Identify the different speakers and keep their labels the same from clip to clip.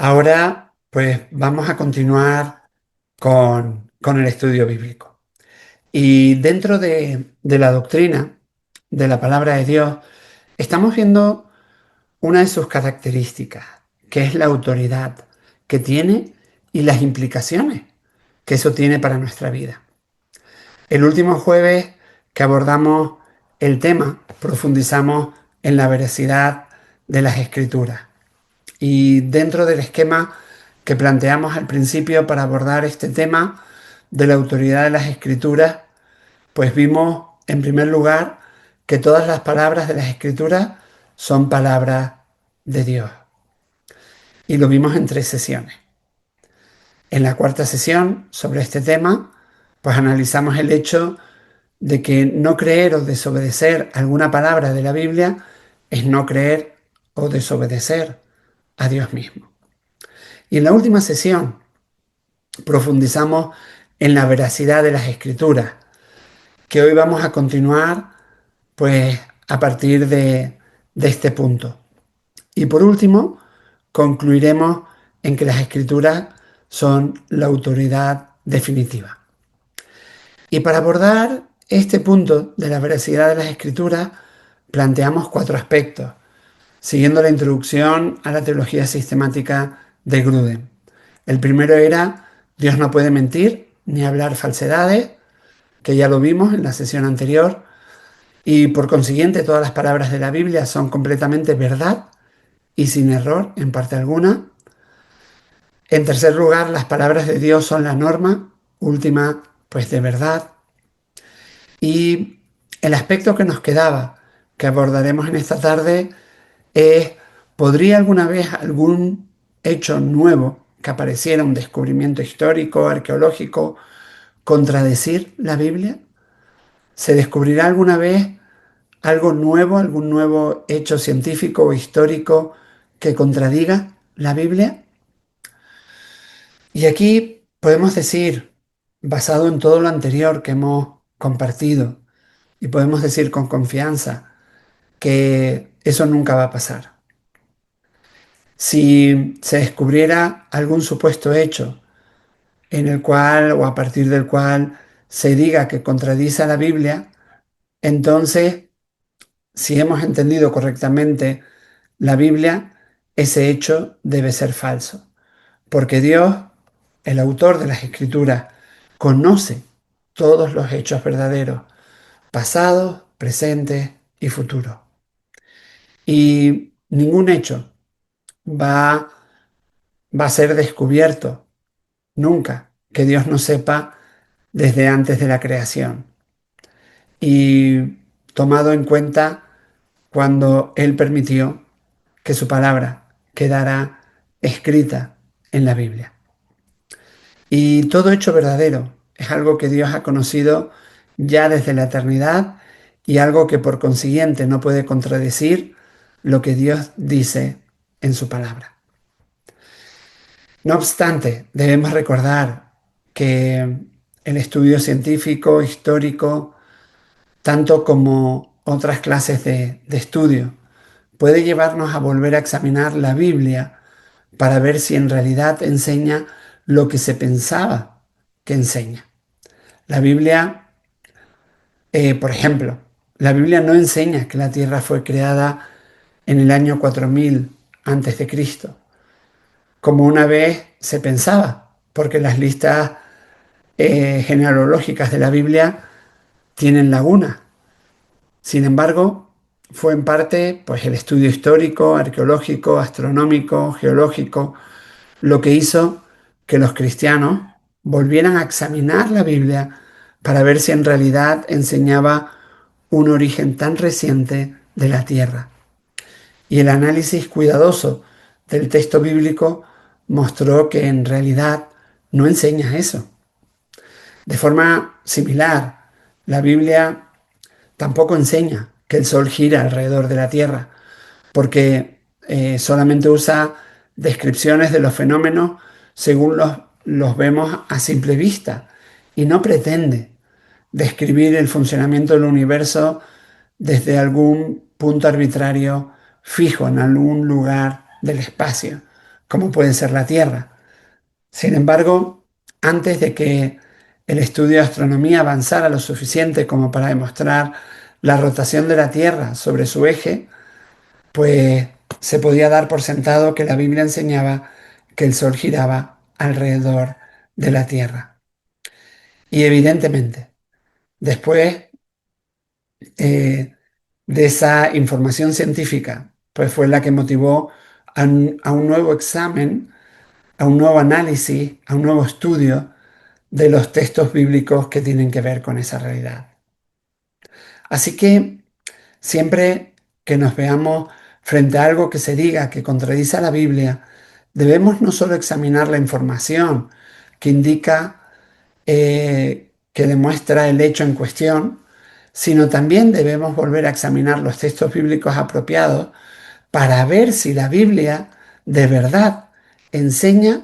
Speaker 1: Ahora, pues vamos a continuar con el estudio bíblico. Y dentro de la doctrina de la palabra de Dios, estamos viendo una de sus características, que es la autoridad que tiene y las implicaciones que eso tiene para nuestra vida. El último jueves que abordamos el tema, profundizamos en la veracidad de las escrituras. Y dentro del esquema que planteamos al principio para abordar este tema de la autoridad de las escrituras, pues vimos en primer lugar que todas las palabras de las escrituras son palabras de Dios. Y lo vimos en 3 sesiones. En la cuarta sesión sobre este tema, pues analizamos el hecho de que no creer o desobedecer alguna palabra de la Biblia es no creer o desobedecer a Dios mismo. Y en la última sesión profundizamos en la veracidad de las escrituras, que hoy vamos a continuar pues a partir de este punto. Y por último, concluiremos en que las escrituras son la autoridad definitiva. Y para abordar este punto de la veracidad de las escrituras, planteamos 4 aspectos, siguiendo la introducción a la teología sistemática de Gruden. El primero era, Dios no puede mentir ni hablar falsedades, que ya lo vimos en la sesión anterior, y por consiguiente todas las palabras de la Biblia son completamente verdad y sin error en parte alguna. En tercer lugar, las palabras de Dios son la norma última, pues de verdad. Y el aspecto que nos quedaba, que abordaremos en esta tarde, es, ¿podría alguna vez algún hecho nuevo que apareciera, un descubrimiento histórico, arqueológico, contradecir la Biblia? ¿Se descubrirá alguna vez algo nuevo, algún nuevo hecho científico o histórico que contradiga la Biblia? Y aquí podemos decir, basado en todo lo anterior que hemos compartido, y podemos decir con confianza que eso nunca va a pasar. Si se descubriera algún supuesto hecho en el cual o a partir del cual se diga que contradice a la Biblia, entonces, si hemos entendido correctamente la Biblia, ese hecho debe ser falso, porque Dios, el autor de las Escrituras, conoce todos los hechos verdaderos, pasados, presentes y futuros. Y ningún hecho va, va a ser descubierto nunca que Dios no sepa desde antes de la creación y tomado en cuenta cuando Él permitió que su palabra quedara escrita en la Biblia. Y todo hecho verdadero es algo que Dios ha conocido ya desde la eternidad y algo que por consiguiente no puede contradecir lo que Dios dice en su palabra. No obstante, debemos recordar que el estudio científico, histórico, tanto como otras clases de estudio, puede llevarnos a volver a examinar la Biblia para ver si en realidad enseña lo que se pensaba que enseña. La Biblia, por ejemplo, la Biblia no enseña que la Tierra fue creada en el año 4000 antes de Cristo, como una vez se pensaba, porque las listas genealógicas de la Biblia tienen lagunas. Sin embargo, fue en parte pues, el estudio histórico, arqueológico, astronómico, geológico, lo que hizo que los cristianos volvieran a examinar la Biblia para ver si en realidad enseñaba un origen tan reciente de la tierra. Y el análisis cuidadoso del texto bíblico mostró que en realidad no enseña eso. De forma similar, la Biblia tampoco enseña que el Sol gira alrededor de la Tierra, porque solamente usa descripciones de los fenómenos según los vemos a simple vista y no pretende describir el funcionamiento del universo desde algún punto arbitrario fijo en algún lugar del espacio, como puede ser la Tierra. Sin embargo, antes de que el estudio de astronomía avanzara lo suficiente como para demostrar la rotación de la Tierra sobre su eje, pues se podía dar por sentado que la Biblia enseñaba que el Sol giraba alrededor de la Tierra. Y evidentemente, después eh, de esa información científica, pues fue la que motivó a un nuevo examen, a un nuevo análisis, a un nuevo estudio de los textos bíblicos que tienen que ver con esa realidad. Así que siempre que nos veamos frente a algo que se diga que contradice a la Biblia, debemos no solo examinar la información que indica, que demuestra el hecho en cuestión, sino también debemos volver a examinar los textos bíblicos apropiados para ver si la Biblia de verdad enseña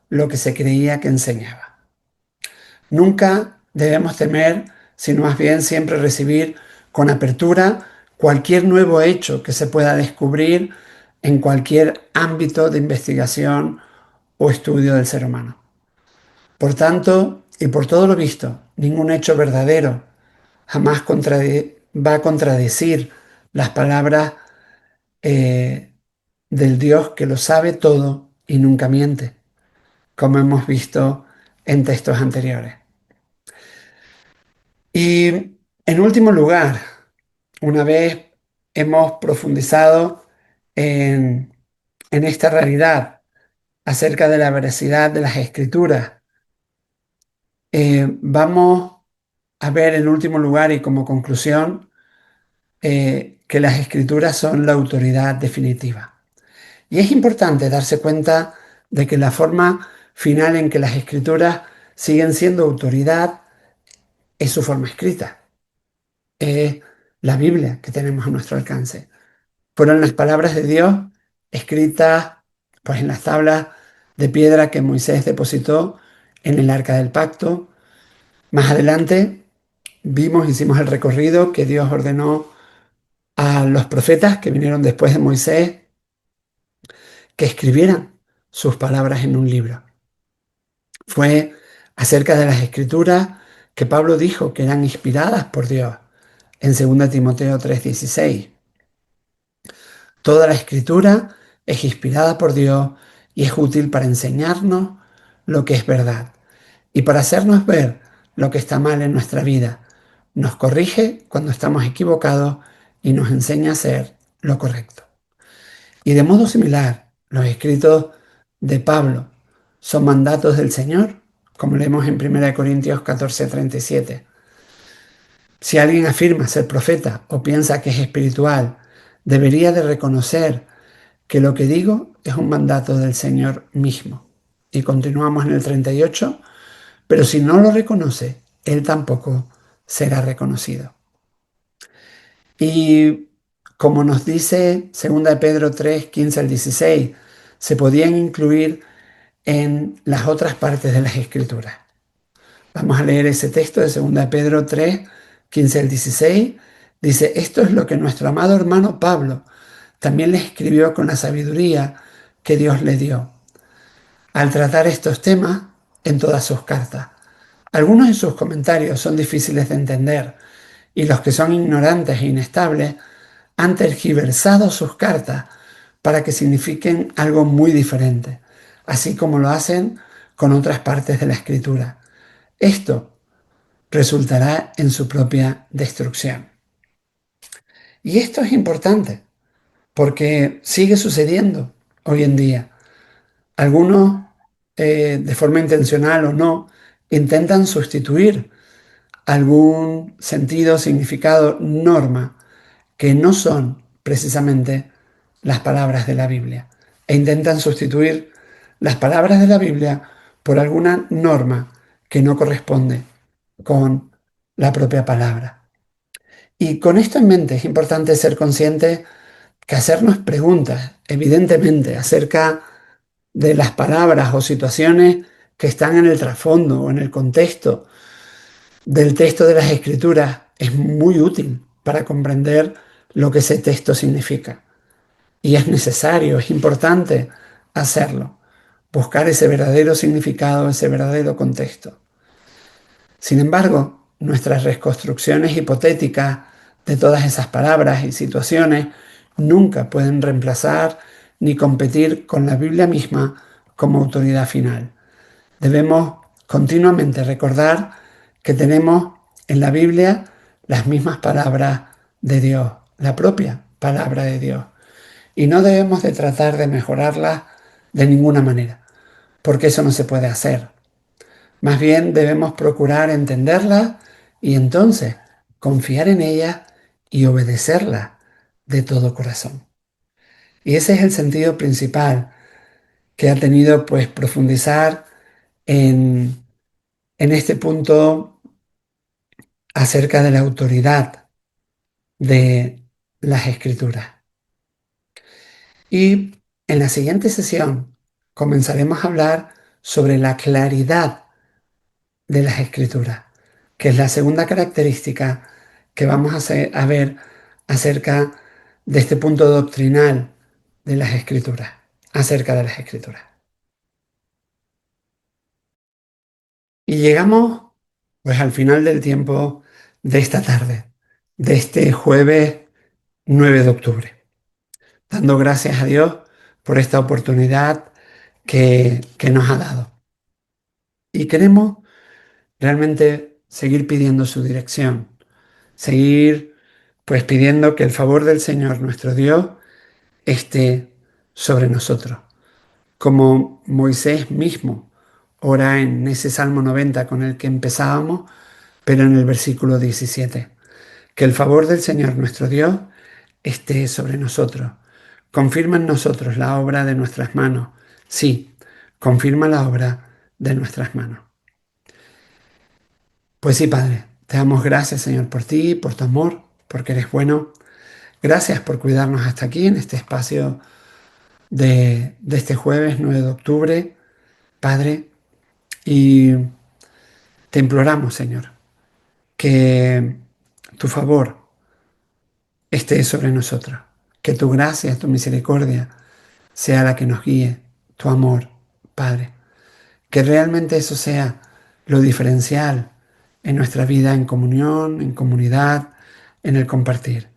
Speaker 1: lo que se creía que enseñaba. Nunca debemos temer, sino más bien siempre recibir con apertura cualquier nuevo hecho que se pueda descubrir en cualquier ámbito de investigación o estudio del ser humano. Por tanto, y por todo lo visto, ningún hecho verdadero jamás va a contradecir las palabras eh, del Dios que lo sabe todo y nunca miente, como hemos visto en textos anteriores. Y en último lugar, una vez hemos profundizado en, en esta realidad acerca de la veracidad de las escrituras, vamos a ver en último lugar y como conclusión que las escrituras son la autoridad definitiva. Y es importante darse cuenta de que la forma final en que las escrituras siguen siendo autoridad es su forma escrita, es la Biblia que tenemos a nuestro alcance. Fueron las palabras de Dios escritas pues en las tablas de piedra que Moisés depositó en el arca del pacto. Más adelante hicimos el recorrido que Dios ordenó a los profetas que vinieron después de Moisés que escribieran sus palabras en un libro. Fue acerca de las escrituras que Pablo dijo que eran inspiradas por Dios en 2 Timoteo 3:16. Toda la escritura es inspirada por Dios y es útil para enseñarnos lo que es verdad y para hacernos ver lo que está mal en nuestra vida. Nos corrige cuando estamos equivocados y nos enseña a hacer lo correcto. Y de modo similar, los escritos de Pablo son mandatos del Señor, como leemos en 1 Corintios 14:37. Si alguien afirma ser profeta o piensa que es espiritual, debería de reconocer que lo que digo es un mandato del Señor mismo. Y continuamos en el 38, pero si no lo reconoce, él tampoco será reconocido. Y como nos dice 2 Pedro 3:15 al 16, se podían incluir en las otras partes de las Escrituras. Vamos a leer ese texto de 2 Pedro 3:15 al 16. Dice, esto es lo que nuestro amado hermano Pablo también le escribió con la sabiduría que Dios le dio, al tratar estos temas en todas sus cartas. Algunos de sus comentarios son difíciles de entender y los que son ignorantes e inestables han tergiversado sus cartas para que signifiquen algo muy diferente, así como lo hacen con otras partes de la Escritura. Esto resultará en su propia destrucción. Y esto es importante porque sigue sucediendo hoy en día. Algunos, de forma intencional o no, intentan sustituir algún sentido, significado, norma que no son precisamente las palabras de la Biblia. E intentan sustituir las palabras de la Biblia por alguna norma que no corresponde con la propia palabra. Y con esto en mente es importante ser consciente que hacernos preguntas, evidentemente, acerca de las palabras o situaciones que están en el trasfondo o en el contexto del texto de las Escrituras es muy útil para comprender lo que ese texto significa. Y es necesario, es importante hacerlo. buscar ese verdadero significado, ese verdadero contexto. Sin embargo, nuestras reconstrucciones hipotéticas de todas esas palabras y situaciones nunca pueden reemplazar ni competir con la Biblia misma como autoridad final. Debemos continuamente recordar que tenemos en la Biblia las mismas palabras de Dios, la propia palabra de Dios. Y no debemos de tratar de mejorarlas de ninguna manera, porque eso no se puede hacer. Más bien debemos procurar entenderla y entonces confiar en ella y obedecerla de todo corazón. Y ese es el sentido principal que ha tenido pues profundizar en, en este punto acerca de la autoridad de las escrituras. Y en la siguiente sesión comenzaremos a hablar sobre la claridad de las escrituras, que es la segunda característica que vamos a ver acerca de este punto doctrinal de las escrituras, acerca de las escrituras. Y llegamos pues al final del tiempo de esta tarde, de este jueves 9 de octubre, dando gracias a Dios por esta oportunidad que nos ha dado. Y queremos realmente seguir pidiendo su dirección, seguir pues pidiendo que el favor del Señor nuestro Dios esté sobre nosotros, como Moisés mismo ora en ese Salmo 90 con el que empezábamos, pero en el versículo 17, que el favor del Señor nuestro Dios esté sobre nosotros, confirma en nosotros la obra de nuestras manos, sí, confirma la obra de nuestras manos. Pues sí, Padre, te damos gracias, Señor, por ti, por tu amor, porque eres bueno. Gracias por cuidarnos hasta aquí en este espacio de este jueves 9 de octubre, Padre, y te imploramos, Señor, que tu favor esté sobre nosotros, que tu gracia, tu misericordia sea la que nos guíe, tu amor, Padre, que realmente eso sea lo diferencial en nuestra vida en comunión, en comunidad, en el compartir.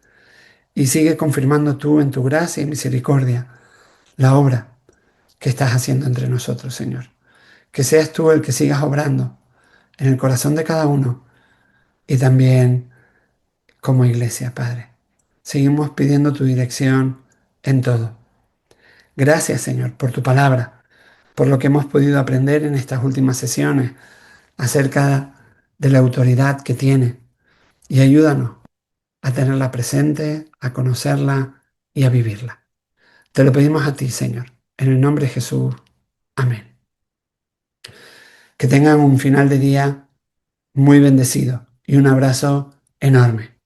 Speaker 1: Y sigue confirmando tú en tu gracia y misericordia la obra que estás haciendo entre nosotros, Señor. Que seas tú el que sigas obrando en el corazón de cada uno y también como iglesia, Padre. Seguimos pidiendo tu dirección en todo. Gracias, Señor, por tu palabra, por lo que hemos podido aprender en estas últimas sesiones acerca de la autoridad que tiene. Y ayúdanos a tenerla presente, a conocerla y a vivirla. Te lo pedimos a ti, Señor, en el nombre de Jesús. Amén. Que tengan un final de día muy bendecido y un abrazo enorme.